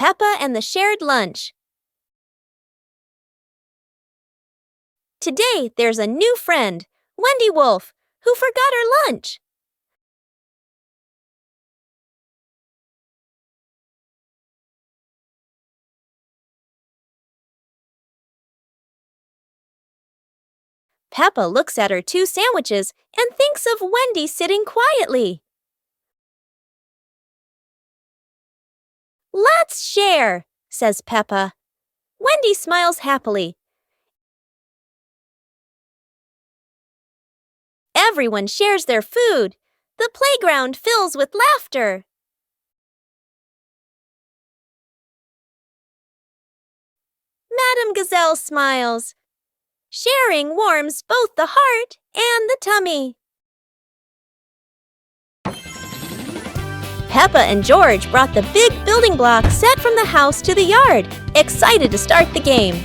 Peppa and the Shared Lunch. Today, there's a new friend, Wendy Wolf, who forgot her lunch. Peppa looks at her 2 sandwiches and thinks of Wendy sitting quietly. "Let's share," says Peppa. Wendy smiles happily. Everyone shares their food. The playground fills with laughter. Madame Gazelle smiles. Sharing warms both the heart and the tummy. Peppa and George brought the big building blocks set from the house to the yard, excited to start the game.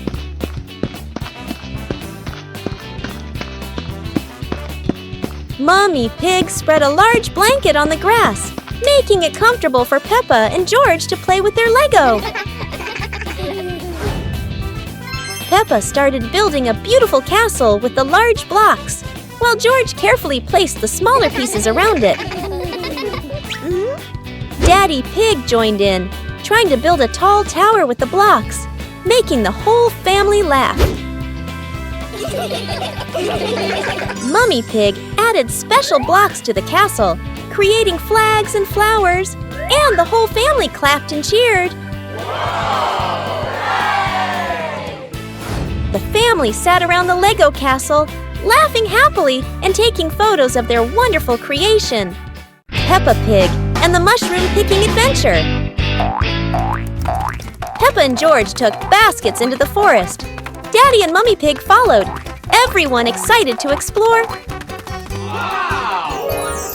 Mommy Pig spread a large blanket on the grass, making it comfortable for Peppa and George to play with their Lego. Peppa started building a beautiful castle with the large blocks, while George carefully placed the smaller pieces around it. Daddy Pig joined in, trying to build a tall tower with the blocks, making the whole family laugh. Mummy Pig added special blocks to the castle, creating flags and flowers, and the whole family clapped and cheered. The family sat around the Lego castle, laughing happily and taking photos of their wonderful creation, Peppa Pig and the mushroom-picking adventure. Peppa and George took baskets into the forest. Daddy and Mummy Pig followed, everyone excited to explore.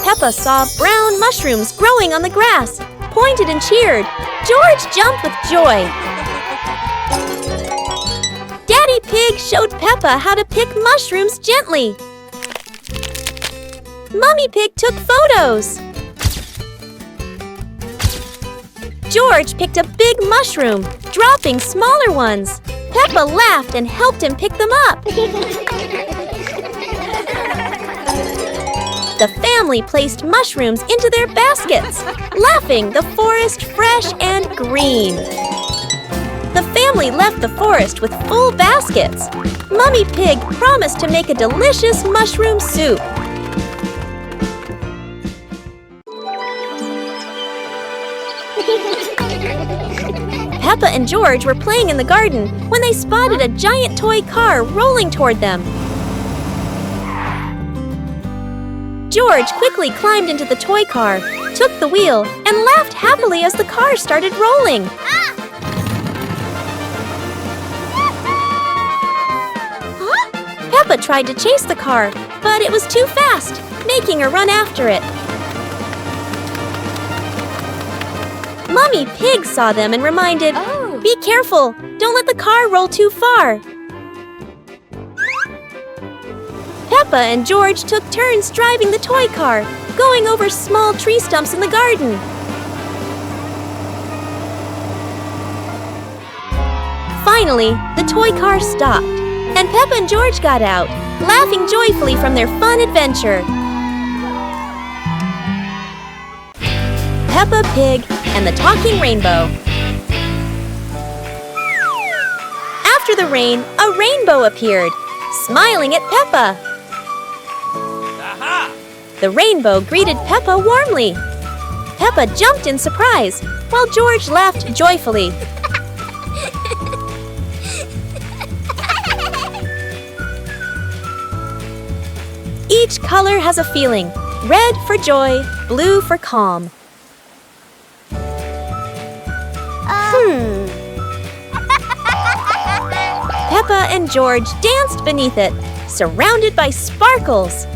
Peppa saw brown mushrooms growing on the grass, pointed and cheered. George jumped with joy. Daddy Pig showed Peppa how to pick mushrooms gently. Mummy Pig took photos. George picked a big mushroom, dropping smaller ones. Peppa laughed and helped him pick them up. The family placed mushrooms into their baskets, laughing, the forest fresh and green. The family left the forest with full baskets. Mummy Pig promised to make a delicious mushroom soup. Peppa and George were playing in the garden when they spotted a giant toy car rolling toward them. George quickly climbed into the toy car, took the wheel, and laughed happily as the car started rolling. Peppa tried to chase the car, but it was too fast, making her run after it. Mummy Pig saw them and reminded, "Be careful, don't let the car roll too far." Peppa and George took turns driving the toy car, going over small tree stumps in the garden. Finally, the toy car stopped, and Peppa and George got out, laughing joyfully from their fun adventure. Peppa Pig and the Talking Rainbow. After the rain, a rainbow appeared, smiling at Peppa. Aha! The rainbow greeted Peppa warmly. Peppa jumped in surprise, while George laughed joyfully. Each color has a feeling. Red for joy, blue for calm. Peppa and George danced beneath it, surrounded by sparkles.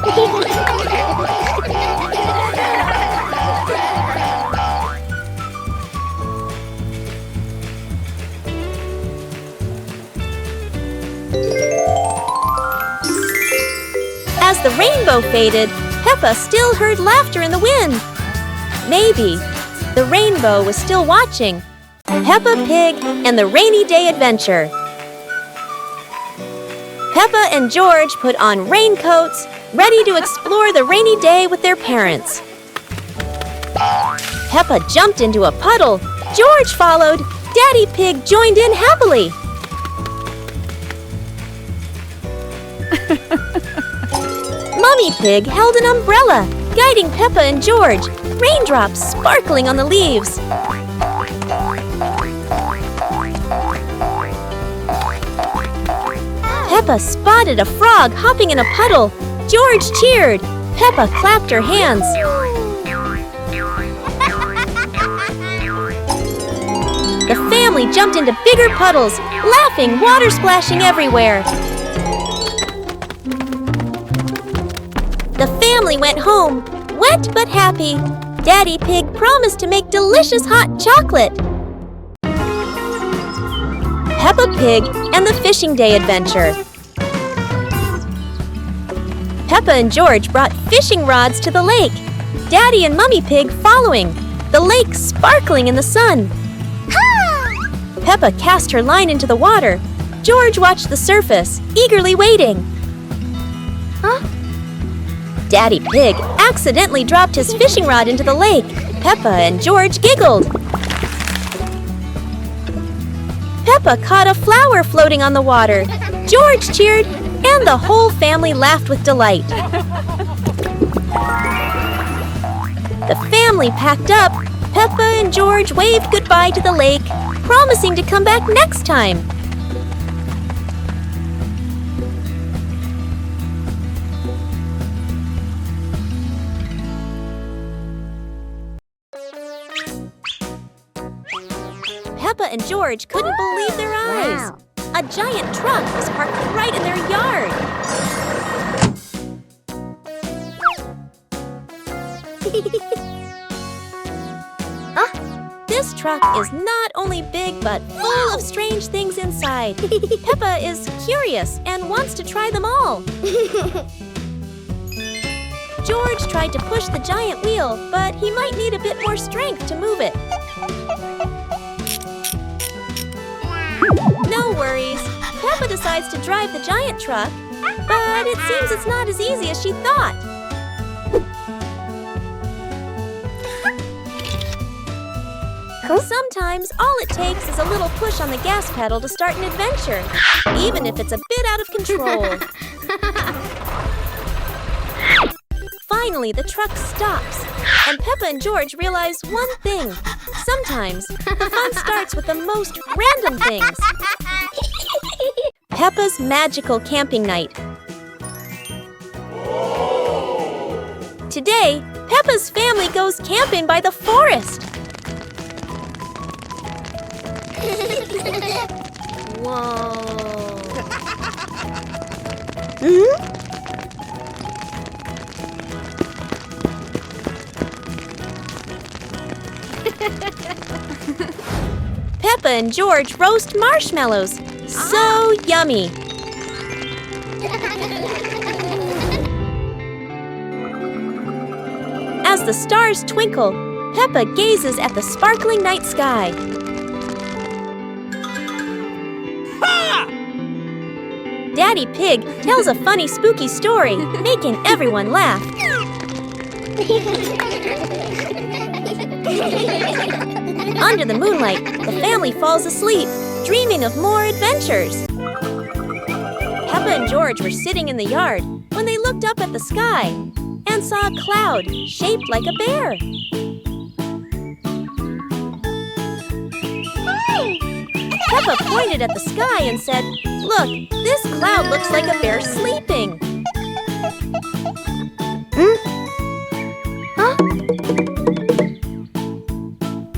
As the rainbow faded, Peppa still heard laughter in the wind. Maybe the rainbow was still watching, Peppa Pig and the Rainy Day Adventure. Peppa and George put on raincoats, ready to explore the rainy day with their parents. Peppa jumped into a puddle. George followed. Daddy Pig joined in happily. Mummy Pig held an umbrella, guiding Peppa and George, raindrops sparkling on the leaves. Peppa spotted a frog hopping in a puddle. George cheered. Peppa clapped her hands. The family jumped into bigger puddles, laughing, water splashing everywhere. The family went home, wet but happy. Daddy Pig promised to make delicious hot chocolate. Peppa Pig and the Fishing Day Adventure. Peppa and George brought fishing rods to the lake. Daddy and Mummy Pig following, the lake sparkling in the sun. Peppa cast her line into the water. George watched the surface, eagerly waiting. Daddy Pig accidentally dropped his fishing rod into the lake. Peppa and George giggled. Peppa caught a flower floating on the water. George cheered, and the whole family laughed with delight. The family packed up. Peppa and George waved goodbye to the lake, promising to come back next time. Peppa and George couldn't believe their eyes. Wow. A giant truck was parked right in their yard. This truck is not only big but full of strange things inside. Peppa is curious and wants to try them all. George tried to push the giant wheel, but he might need a bit more strength to move it. No worries. Peppa decides to drive the giant truck, but it seems it's not as easy as she thought. Sometimes all it takes is a little push on the gas pedal to start an adventure, even if it's a bit out of control. Finally, the truck stops, and Peppa and George realize one thing. Sometimes, the fun starts with the most random things. Peppa's magical camping night. Today, Peppa's family goes camping by the forest. Whoa. Peppa and George roast marshmallows. So yummy. As the stars twinkle, Peppa gazes at the sparkling night sky. Daddy Pig tells a funny, spooky story, making everyone laugh. Under the moonlight, the family falls asleep, dreaming of more adventures. Peppa and George were sitting in the yard when they looked up at the sky and saw a cloud shaped like a bear. Peppa pointed at the sky and said, "Look, this cloud looks like a bear sleeping."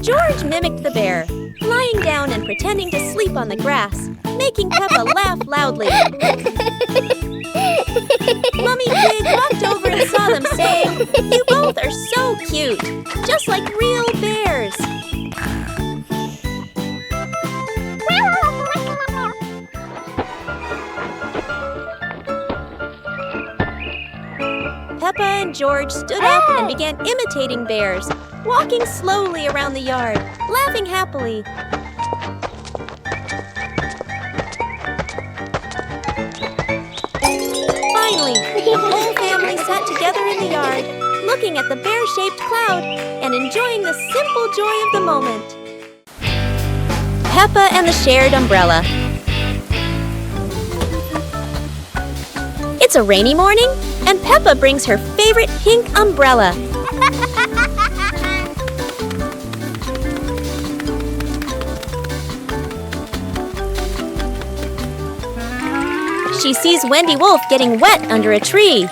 George mimicked the bear, lying down and pretending to sleep on the grass, making Peppa laugh loudly. Mummy Pig walked over and saw them, saying, "You both are so cute, just like real bears." Peppa and George stood up and began imitating bears, walking slowly around the yard. laughing happily. Finally, the whole family sat together in the yard, looking at the bear-shaped cloud and enjoying the simple joy of the moment. Peppa and the shared umbrella. It's a rainy morning, and Peppa brings her favorite pink umbrella. She sees Wendy Wolf getting wet under a tree.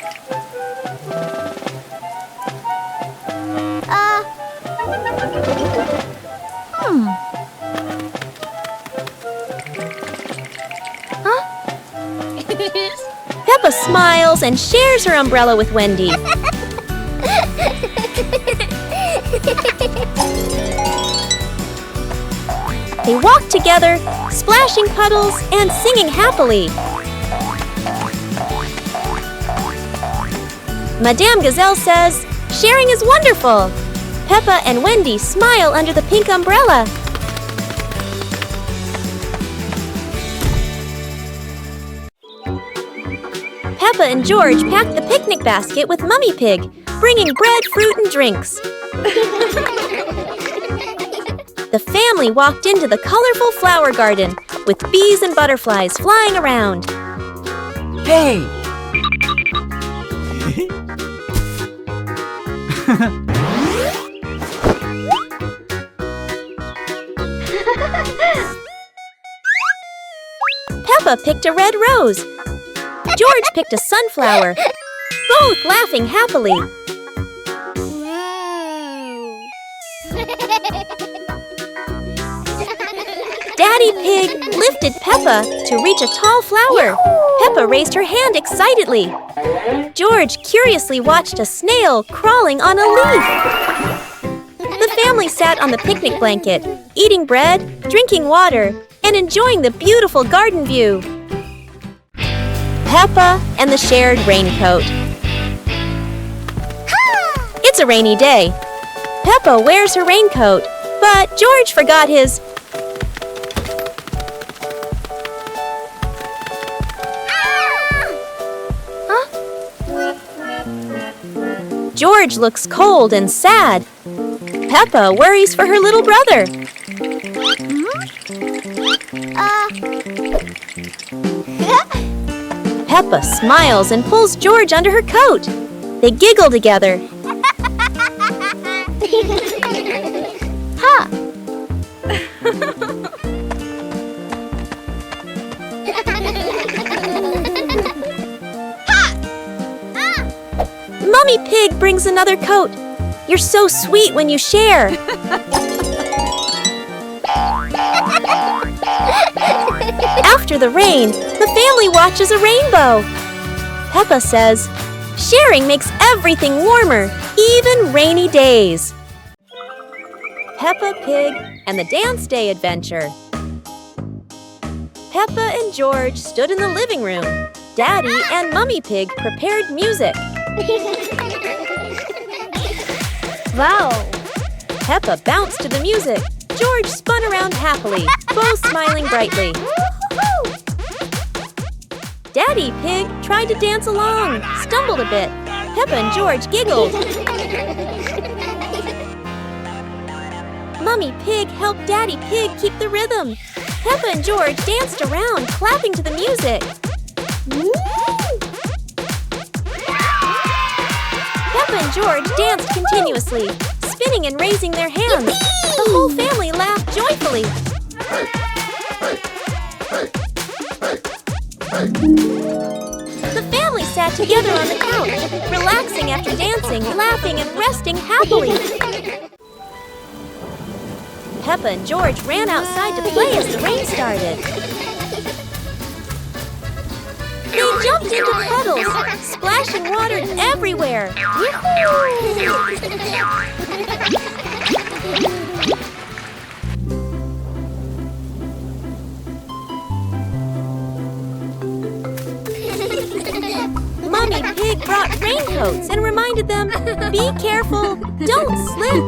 Peppa smiles and shares her umbrella with Wendy. They walk together, splashing puddles and singing happily. Madame Gazelle says, "Sharing is wonderful." Peppa and Wendy smile under the pink umbrella. Peppa and George packed the picnic basket with Mummy Pig, bringing bread, fruit, and drinks. The family walked into the colorful flower garden with bees and butterflies flying around. Hey! Peppa picked a red rose. George picked a sunflower, both laughing happily. Daddy Pig lifted Peppa to reach a tall flower. Peppa raised her hand excitedly. George curiously watched a snail crawling on a leaf. The family sat on the picnic blanket, eating bread, drinking water, and enjoying the beautiful garden view. Peppa and the shared raincoat. It's a rainy day. Peppa wears her raincoat, but George forgot his. George looks cold and sad. Peppa worries for her little brother. Peppa smiles and pulls George under her coat. They giggle together. Ha! Mummy Pig brings another coat. You're so sweet when you share. After the rain, the family watches a rainbow. Peppa says, "Sharing makes everything warmer, even rainy days." Peppa Pig and the Dance Day Adventure. Peppa and George stood in the living room. Daddy and Mummy Pig prepared music. Wow! Peppa bounced to the music. George spun around happily, both smiling brightly. Daddy Pig tried to dance along, stumbled a bit. Peppa and George giggled. Mummy Pig helped Daddy Pig keep the rhythm. Peppa and George danced around, clapping to the music. Peppa and George danced continuously, spinning and raising their hands. The whole family laughed joyfully. The family sat together on the couch, relaxing after dancing, laughing, and resting happily. Peppa and George ran outside to play as the rain started. They jumped into puddles, splashing water everywhere. Mummy Pig brought raincoats and reminded them, "Be careful, don't slip."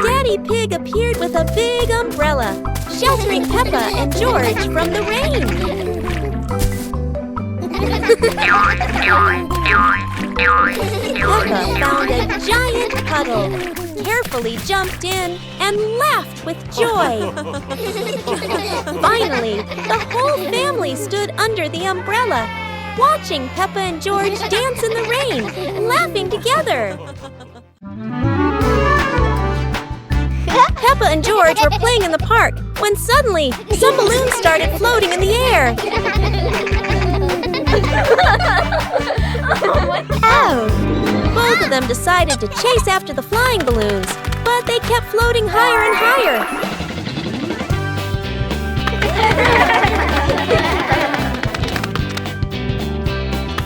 Daddy Pig appeared with a big umbrella, sheltering Peppa and George from the rain. Peppa found a giant puddle, carefully jumped in, and laughed with joy. Finally, the whole family stood under the umbrella, watching Peppa and George dance in the rain, laughing together. Peppa and George were playing in the park when suddenly some balloons started floating in the air. Both of them decided to chase after the flying balloons, but they kept floating higher and higher.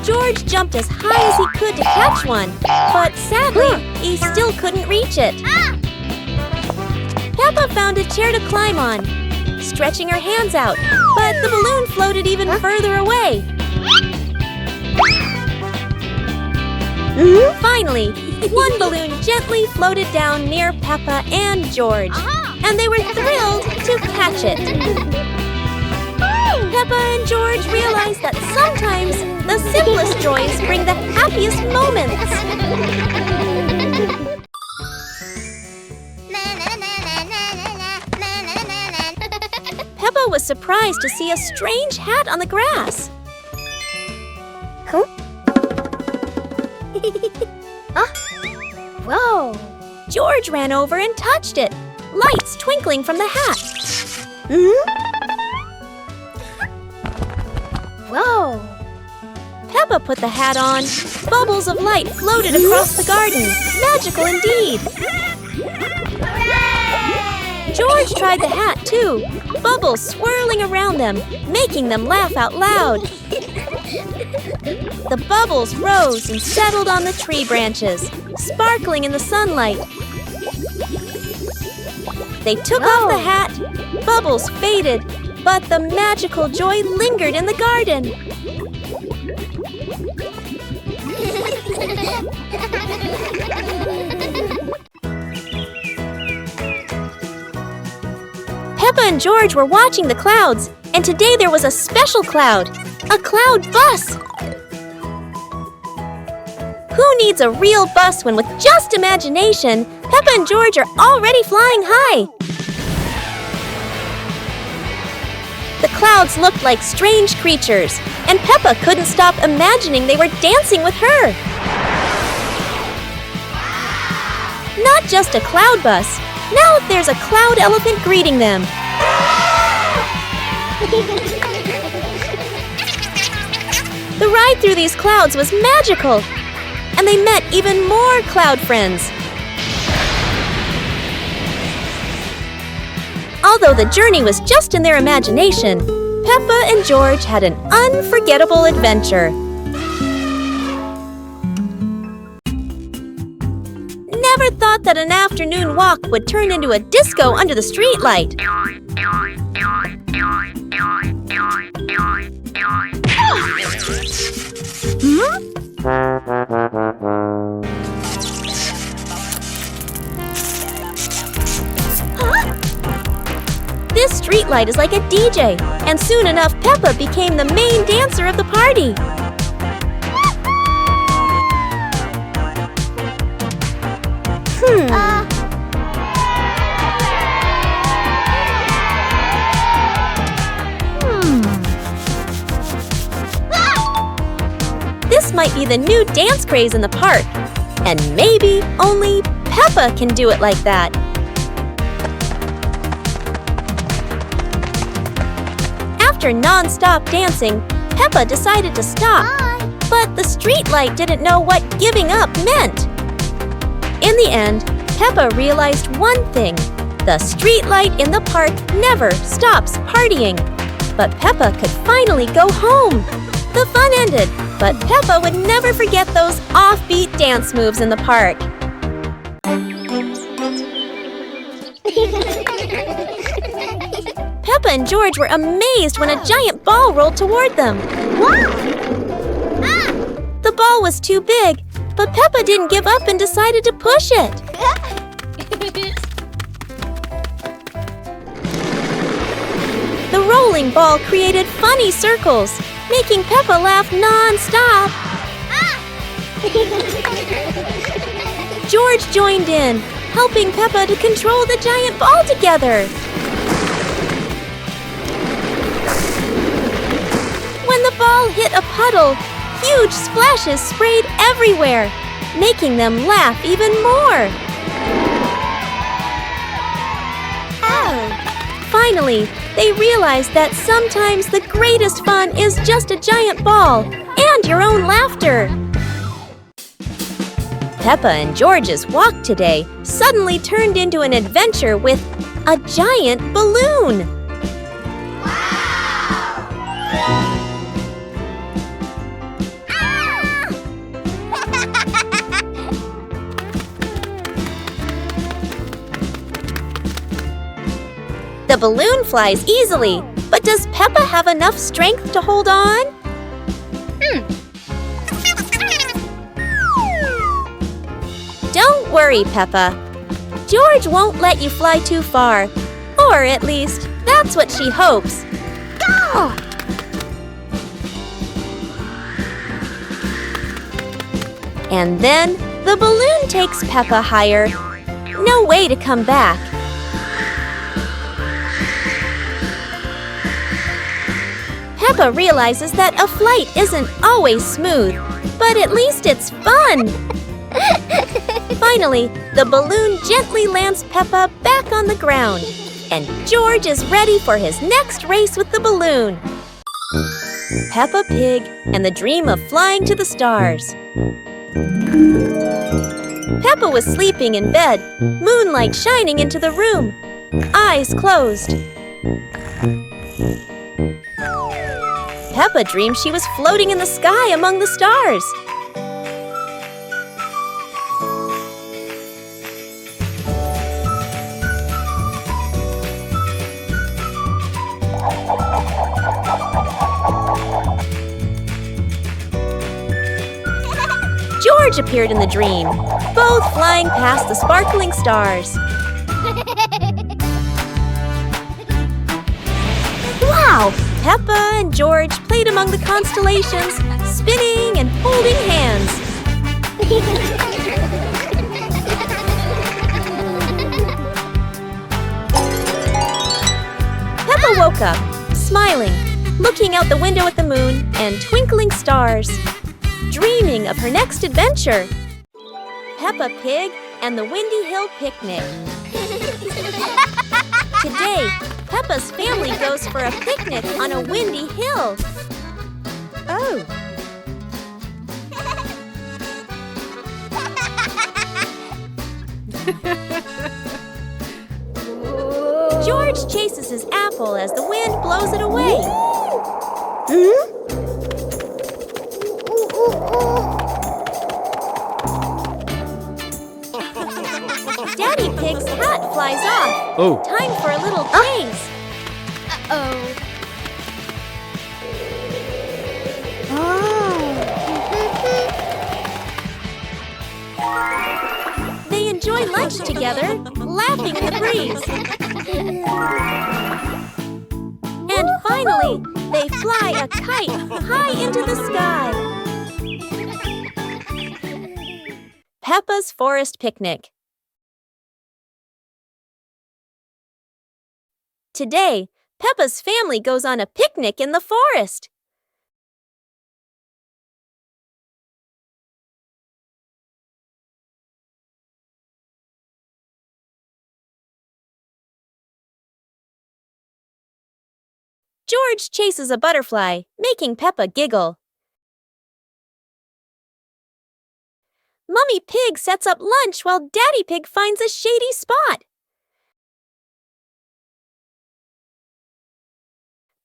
George jumped as high as he could to catch one, but sadly, he still couldn't reach it. Peppa found a chair to climb on, stretching her hands out, but the balloon floated even further away. Finally, one balloon gently floated down near Peppa and George, and they were thrilled to catch it. Peppa and George realized that sometimes the simplest joys bring the happiest moments. Peppa was surprised to see a strange hat on the grass. Whoa! George ran over and touched it, lights twinkling from the hat. Whoa! Peppa put the hat on. Bubbles of light floated across the garden. Magical indeed. George tried the hat too, bubbles swirling around them, making them laugh out loud. The bubbles rose and settled on the tree branches, sparkling in the sunlight. They took off the hat, bubbles faded, but the magical joy lingered in the garden. Peppa and George were watching the clouds, and today there was a special cloud, a cloud bus. Who needs a real bus when with just imagination, Peppa and George are already flying high? The clouds looked like strange creatures, and Peppa couldn't stop imagining they were dancing with her. Not just a cloud bus. Now there's a cloud elephant greeting them. The ride through these clouds was magical, and they met even more cloud friends. Although the journey was just in their imagination, Peppa and George had an unforgettable adventure. Never thought that an afternoon walk would turn into a disco under the streetlight. This streetlight is like a DJ, and soon enough Peppa became the main dancer of the party. This might be the new dance craze in the park, and maybe only Peppa can do it like that. After non-stop dancing, Peppa decided to stop. But the streetlight didn't know what giving up meant. In the end, Peppa realized one thing. The streetlight in the park never stops partying. But Peppa could finally go home. The fun ended, but Peppa would never forget those offbeat dance moves in the park. Peppa and George were amazed when a giant ball rolled toward them. The ball was too big, but Peppa didn't give up and decided to push it. The rolling ball created funny circles, making Peppa laugh non-stop. George joined in, helping Peppa to control the giant ball together. When the ball hit a puddle, huge splashes sprayed everywhere, making them laugh even more. Finally, they realized that sometimes the greatest fun is just a giant ball and your own laughter. Peppa and George's walk today suddenly turned into an adventure with a giant balloon. The balloon flies easily, but does Peppa have enough strength to hold on? Don't worry, Peppa. George won't let you fly too far, or at least, that's what she hopes. Go! And then, the balloon takes Peppa higher. No way to come back. Peppa realizes that a flight isn't always smooth, but at least it's fun. Finally, the balloon gently lands Peppa back on the ground, and George is ready for his next race with the balloon. Peppa Pig and the dream of flying to the stars. Peppa was sleeping in bed, moonlight shining into the room, eyes closed. Peppa dreamed she was floating in the sky among the stars. George appeared in the dream, both flying past the sparkling stars. Wow! Peppa and George played among the constellations, spinning and holding hands. Peppa woke up, smiling, looking out the window at the moon and twinkling stars, dreaming of her next adventure. Peppa Pig and the Windy Hill Picnic. Today, Peppa's family goes for a picnic on a windy hill. Oh! George chases his apple as the wind blows it away. Daddy Pig's hat flies off. Oh. Time for a little chase. They enjoy lunch together, laughing in the breeze. And finally, they fly a kite high into the sky. Peppa's Forest Picnic. Today, Peppa's family goes on a picnic in the forest. George chases a butterfly, making Peppa giggle. Mummy Pig sets up lunch while Daddy Pig finds a shady spot.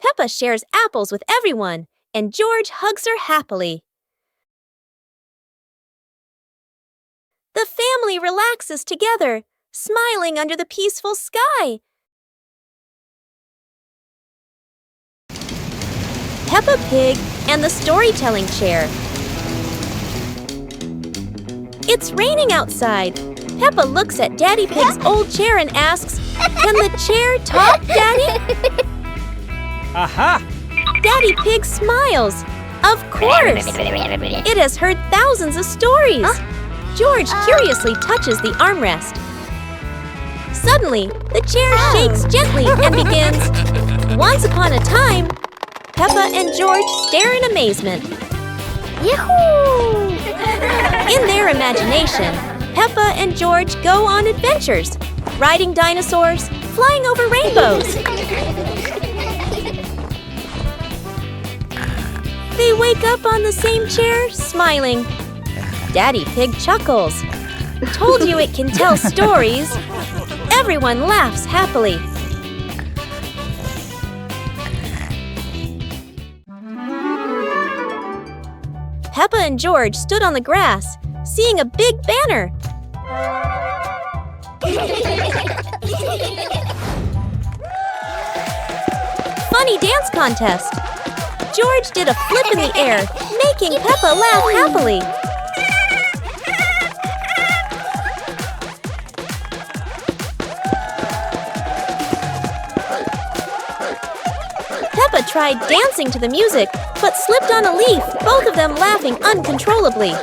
Peppa shares apples with everyone, and George hugs her happily. The family relaxes together, smiling under the peaceful sky. Peppa Pig and the storytelling chair. It's raining outside. Peppa looks at Daddy Pig's old chair and asks, "Can the chair talk, Daddy?" Aha! Daddy Pig smiles. Of course! It has heard thousands of stories. George curiously touches the armrest. Suddenly, the chair shakes gently and begins, "Once upon a time." Peppa and George stare in amazement. Yahoo! In their imagination, Peppa and George go on adventures, riding dinosaurs, flying over rainbows. They wake up on the same chair, smiling. Daddy Pig chuckles. Told you it can tell stories. Everyone laughs happily. Peppa and George stood on the grass, seeing a big banner. Funny dance contest. George did a flip in the air, making Peppa laugh happily. Peppa tried dancing to the music, but slipped on a leaf, both of them laughing uncontrollably.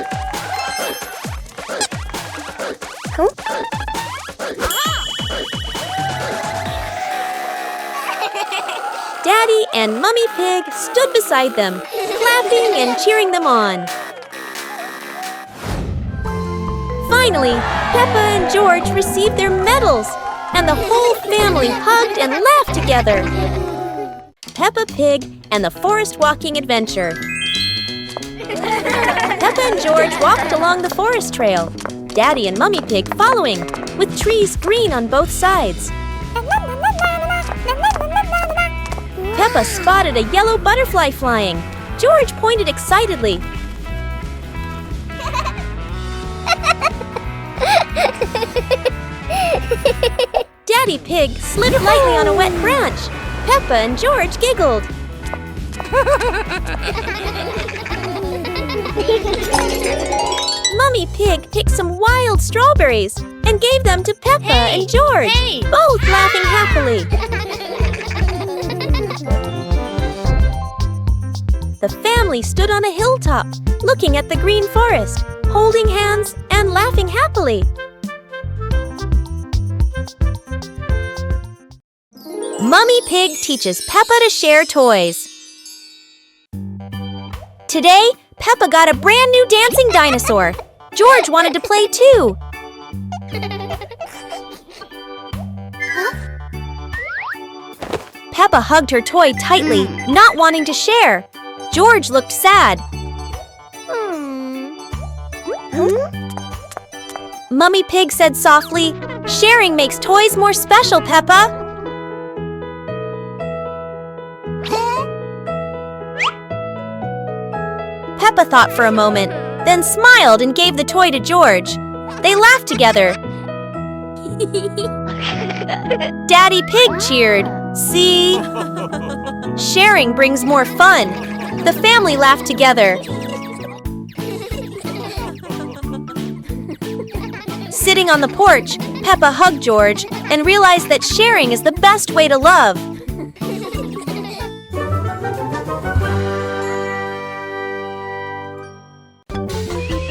Daddy and Mummy Pig stood beside them, clapping and cheering them on. Finally, Peppa and George received their medals, and the whole family hugged and laughed together. Peppa Pig and the Forest Walking Adventure. Peppa and George walked along the forest trail, Daddy and Mummy Pig following, with trees green on both sides. Peppa spotted a yellow butterfly flying. George pointed excitedly. Daddy Pig slid lightly on a wet branch. Peppa and George giggled. Mummy Pig picked some wild strawberries and gave them to Peppa and George, both laughing happily. The family stood on a hilltop, looking at the green forest, holding hands and laughing happily. Mummy Pig teaches Peppa to share toys. Today, Peppa got a brand new dancing dinosaur. George wanted to play too. Peppa hugged her toy tightly, not wanting to share. George looked sad. Mummy Pig said softly, "Sharing makes toys more special, Peppa." Peppa thought for a moment, then smiled and gave the toy to George. They laughed together. Daddy Pig cheered. "See? Sharing brings more fun." The family laughed together. Sitting on the porch, Peppa hugged George and realized that sharing is the best way to love.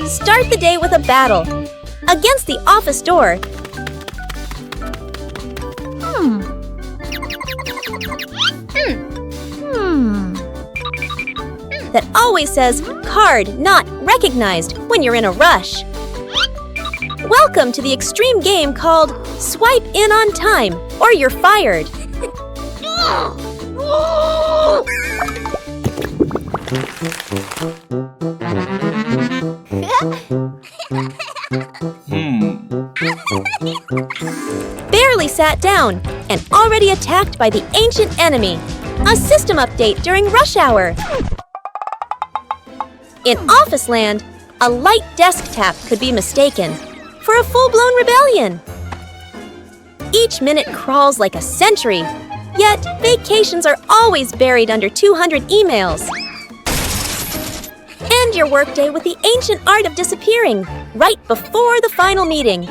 Start the day with a battle. Against the office door. That always says card not recognized when you're in a rush. Welcome to the extreme game called Swipe In on Time or You're Fired. Barely sat down and already attacked by the ancient enemy. A system update during rush hour. In Office Land, a light desk tap could be mistaken for a full-blown rebellion. Each minute crawls like a century. Yet, vacations are always buried under 200 emails. End your workday with the ancient art of disappearing, right before the final meeting.